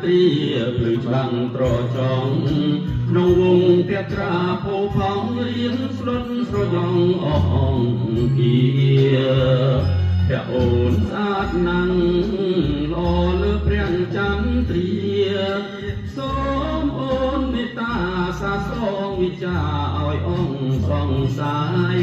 ត្រីភ្លឺច្បាំងត្រចង់ក្នុងវងតែត្រាផោផង់រៀងស្លុតស្រយងអអង្គាតែអូនស្អាតណាស់ល្អលើព្រះចន្ទ្រាសូមអូនមេត្តាសាសងវិចាឲ្យអង្គសង្ស័យ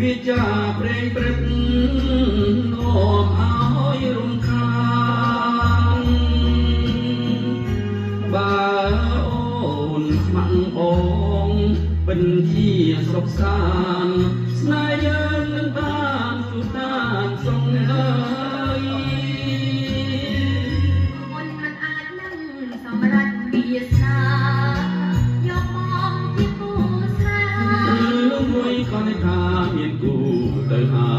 វិចាព្រេងព្រឹកនោមឲ្យរំខានបើអូនស្ម័គ្របងបិណ្ឌជាសុខសាន្តស្នេហ៍យើងនឹងបានសុខសាន្តសុខហើយអូនមិនអាចនឹងសម្រេចវាសនាយកមកជាគូស្នេហាឬមួយក៏នឹងថាមានគូទៅហើ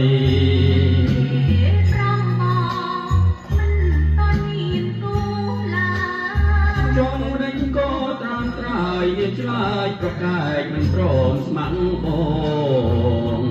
យប្រងបងមិនតមានគូឡើយចង់រែងក៏តាមត្រាយវាឆ្លាយប្រកែកមិនព្រមស្ម័គ្របង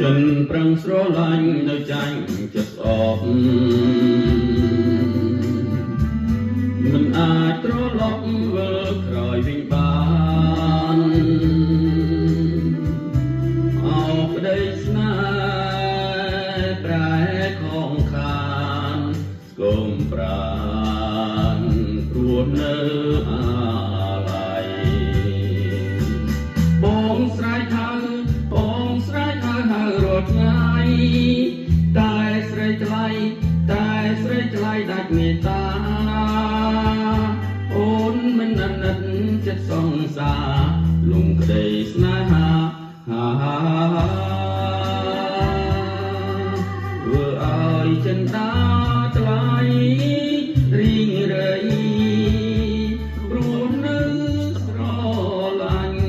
ចិនប្រឹងស្រឡាញ់នៅចាញ់ចិត្តស្អប់មិនអាចត្រឡប់វិលក្រោយវិញបានអោក្តីស្នេហ៍ប្រែខងខានស្គមប្រានព្រោះនៅអាឡ័យបងស្រែកហៅបងស្រែកហៅរាល់ថ្ងៃតែស្រីថ្លៃតែស្រីថ្លៃដាច់មេត្តាអូនមិនអាណិតចិត្តសង្សារលំក្តីស្នេហាធ្វើឲ្យចិន្តាថ្លៃរីងរៃព្រោះនៅស្រឡាញ់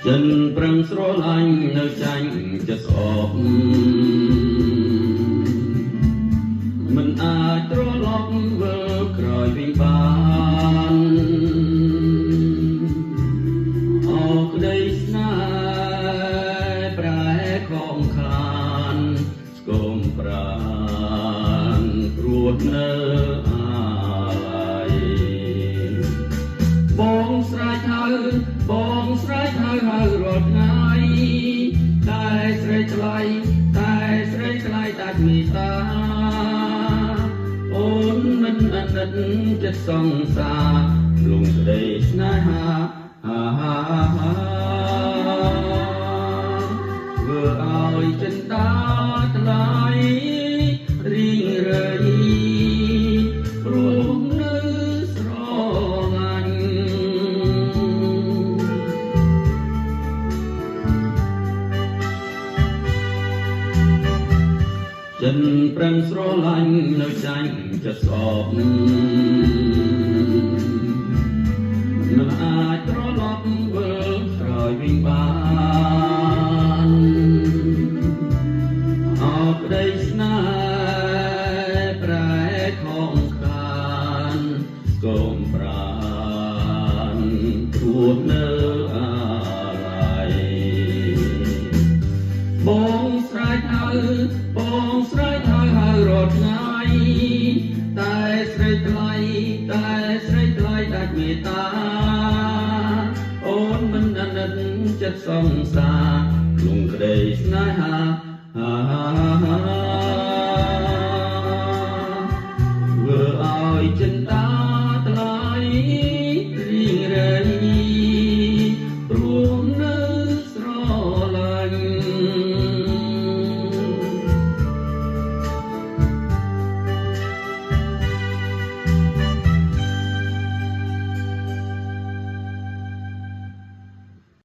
ចិនប្រឹងស្រឡាញ់នៅចាញ់ចិត្តស្អប់មិនអាចត្រឡប់វិលក្រោយវិញបានអោក្តីស្នេហ៍ប្រែខងខានស្គមប្រានព្រោះនៅអាឡ័យបងស្រែកហៅបងស្រែកហៅរាល់ថ្ងៃតែស្រីថ្លៃតែស្រីថ្លៃដាច់មេត្តា ណិតចិត្តសង្សារលងស្ដីស្នេហាធ្វើឲ្យចិនដាថ្លៃរីងរៃព្រោះនៅស្រងាញ់ចិនប្រឹងស្រឡាញ់នៅចាញ់ចិត្តស្អប់មិនអាចត្រឡប់វិលក្រោយវិញបានអោក្ដីស្នេហ៍ប្រែខំខានស្គមប្រានធួតនៅអាឡ័យបងស្រែកហៅបងស្រែកហៅរាល់ថ្ងៃតែស្រីថ្លៃតែស្រីថ្លៃដាច់មេត្តាអូនមិនអាណិតចិត្តសង្សារលងក្ដីស្នេហា